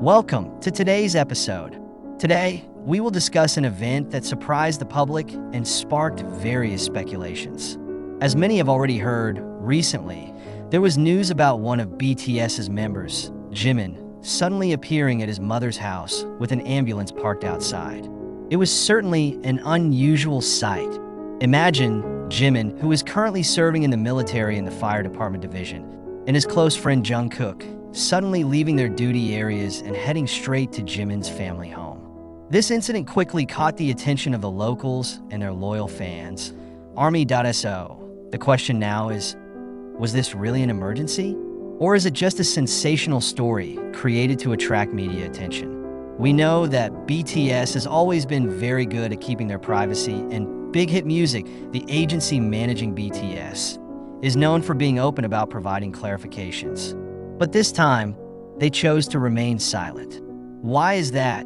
Welcome to today's episode. Today, we will discuss an event that surprised the public and sparked various speculations. As many have already heard, recently, there was news about one of BTS's members, Jimin, suddenly appearing at his mother's house with an ambulance parked outside. It was certainly an unusual sight. Imagine Jimin, who is currently serving in the military in the fire department division, and his close friend Jungkook, suddenly leaving their duty areas and heading straight to Jimin's family home. This incident quickly caught the attention of the locals and their loyal fans. Army.so. The question now is, was this really an emergency? Or is it just a sensational story created to attract media attention? We know that BTS has always been very good at keeping their privacy, and Big Hit Music, the agency managing BTS, is known for being open about providing clarifications. But this time, they chose to remain silent. Why is that?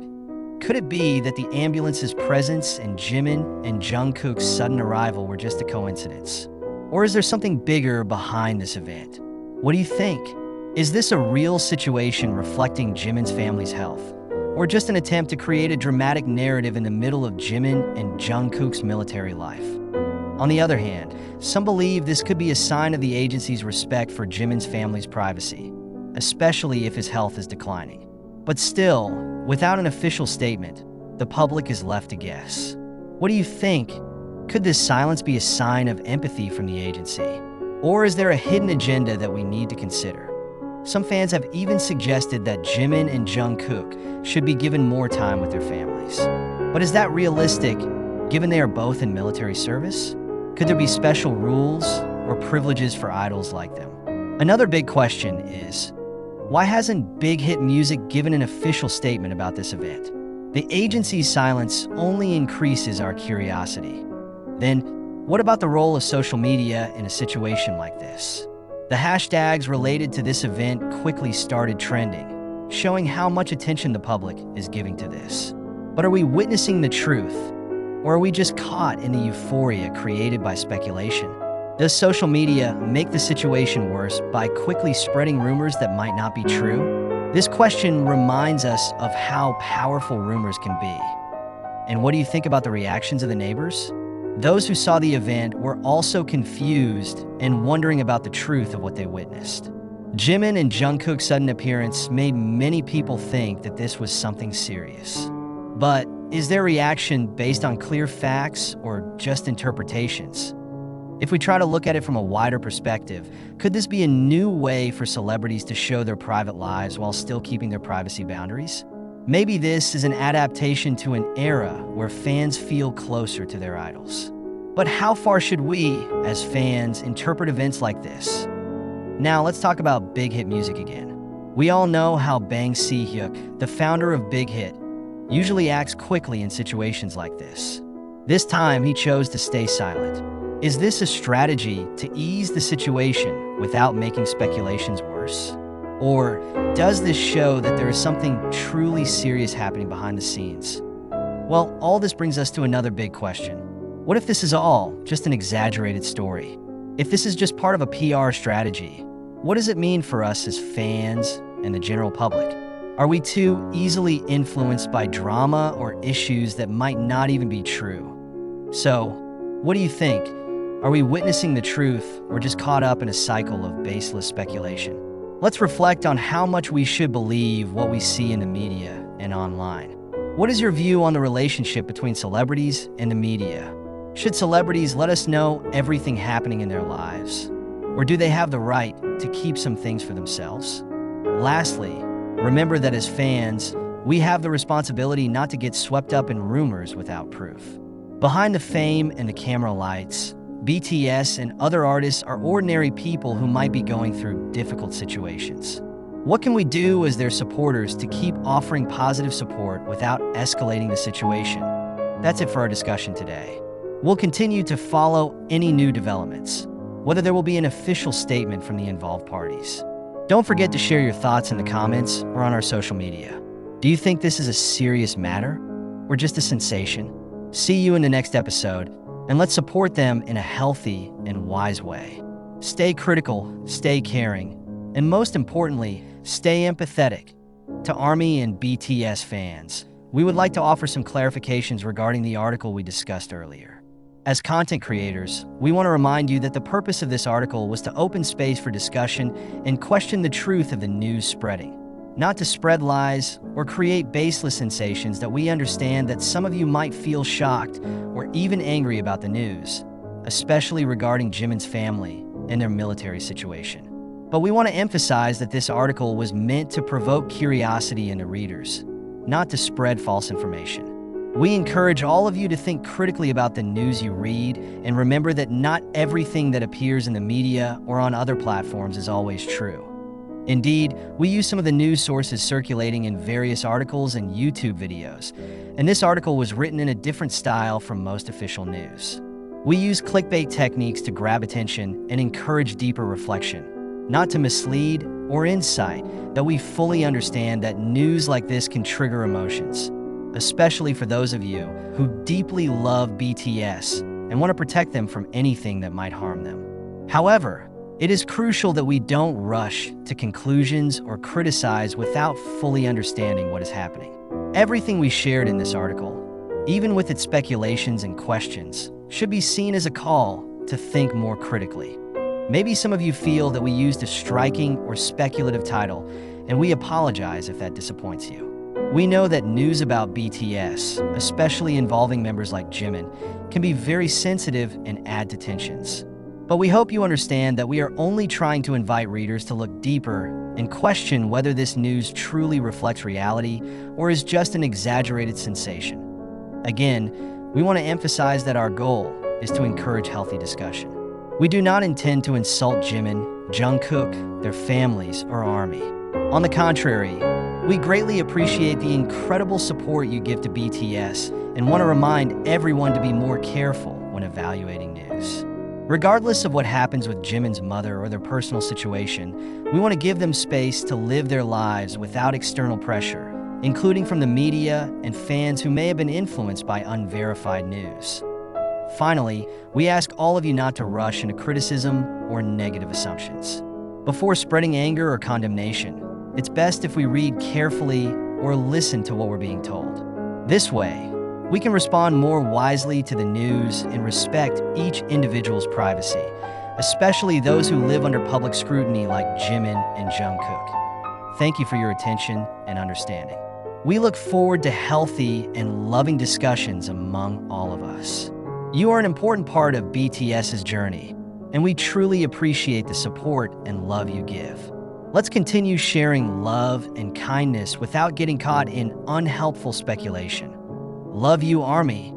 Could it be that the ambulance's presence and Jimin and Jungkook's sudden arrival were just a coincidence? Or is there something bigger behind this event? What do you think? Is this a real situation reflecting Jimin's family's health? Or just an attempt to create a dramatic narrative in the middle of Jimin and Jungkook's military life? On the other hand, some believe this could be a sign of the agency's respect for Jimin's family's privacy, especially if his health is declining. But still, without an official statement, the public is left to guess. What do you think? Could this silence be a sign of empathy from the agency? Or is there a hidden agenda that we need to consider? Some fans have even suggested that Jimin and Jungkook should be given more time with their families. But is that realistic, given they are both in military service? Could there be special rules or privileges for idols like them? Another big question is, why hasn't Big Hit Music given an official statement about this event? The agency's silence only increases our curiosity. Then, what about the role of social media in a situation like this? The hashtags related to this event quickly started trending, showing how much attention the public is giving to this. But are we witnessing the truth? Or are we just caught in the euphoria created by speculation? Does social media make the situation worse by quickly spreading rumors that might not be true? This question reminds us of how powerful rumors can be. And what do you think about the reactions of the neighbors? Those who saw the event were also confused and wondering about the truth of what they witnessed. Jimin and Jungkook's sudden appearance made many people think that this was something serious. But is their reaction based on clear facts or just interpretations? If we try to look at it from a wider perspective, could this be a new way for celebrities to show their private lives while still keeping their privacy boundaries? Maybe this is an adaptation to an era where fans feel closer to their idols. But how far should we, as fans, interpret events like this? Now let's talk about Big Hit Music again. We all know how Bang Si-hyuk, the founder of Big Hit, usually acts quickly in situations like this. This time, he chose to stay silent. Is this a strategy to ease the situation without making speculations worse? Or does this show that there is something truly serious happening behind the scenes? Well, all this brings us to another big question. What if this is all just an exaggerated story? If this is just part of a PR strategy, what does it mean for us as fans and the general public? Are we too easily influenced by drama or issues that might not even be true? So, what do you think? Are we witnessing the truth or just caught up in a cycle of baseless speculation? Let's reflect on how much we should believe what we see in the media and online. What is your view on the relationship between celebrities and the media? Should celebrities let us know everything happening in their lives? Or do they have the right to keep some things for themselves? Lastly, remember that as fans, we have the responsibility not to get swept up in rumors without proof. Behind the fame and the camera lights, BTS and other artists are ordinary people who might be going through difficult situations. What can we do as their supporters to keep offering positive support without escalating the situation? That's it for our discussion today. We'll continue to follow any new developments, whether there will be an official statement from the involved parties. Don't forget to share your thoughts in the comments or on our social media. Do you think this is a serious matter or just a sensation? See you in the next episode, and let's support them in a healthy and wise way. Stay critical, stay caring, and most importantly, stay empathetic. To ARMY and BTS fans, we would like to offer some clarifications regarding the article we discussed earlier. As content creators, we want to remind you that the purpose of this article was to open space for discussion and question the truth of the news spreading, not to spread lies or create baseless sensations. That we understand that some of you might feel shocked or even angry about the news, especially regarding Jimin's family and their military situation. But we want to emphasize that this article was meant to provoke curiosity in the readers, not to spread false information. We encourage all of you to think critically about the news you read, and remember that not everything that appears in the media or on other platforms is always true. Indeed, we use some of the news sources circulating in various articles and YouTube videos, and this article was written in a different style from most official news. We use clickbait techniques to grab attention and encourage deeper reflection, not to mislead or incite. That we fully understand that news like this can trigger emotions, especially for those of you who deeply love BTS and want to protect them from anything that might harm them. However, it is crucial that we don't rush to conclusions or criticize without fully understanding what is happening. Everything we shared in this article, even with its speculations and questions, should be seen as a call to think more critically. Maybe some of you feel that we used a striking or speculative title, and we apologize if that disappoints you. We know that news about BTS, especially involving members like Jimin, can be very sensitive and add to tensions. But we hope you understand that we are only trying to invite readers to look deeper and question whether this news truly reflects reality or is just an exaggerated sensation. Again, we want to emphasize that our goal is to encourage healthy discussion. We do not intend to insult Jimin, Jungkook, their families, or ARMY. On the contrary, we greatly appreciate the incredible support you give to BTS and want to remind everyone to be more careful when evaluating news. Regardless of what happens with Jimin's mother or their personal situation, we want to give them space to live their lives without external pressure, including from the media and fans who may have been influenced by unverified news. Finally, we ask all of you not to rush into criticism or negative assumptions. Before spreading anger or condemnation, it's best if we read carefully or listen to what we're being told. This way, we can respond more wisely to the news and respect each individual's privacy, especially those who live under public scrutiny like Jimin and Jungkook. Thank you for your attention and understanding. We look forward to healthy and loving discussions among all of us. You are an important part of BTS's journey, and we truly appreciate the support and love you give. Let's continue sharing love and kindness without getting caught in unhelpful speculation. Love you, ARMY,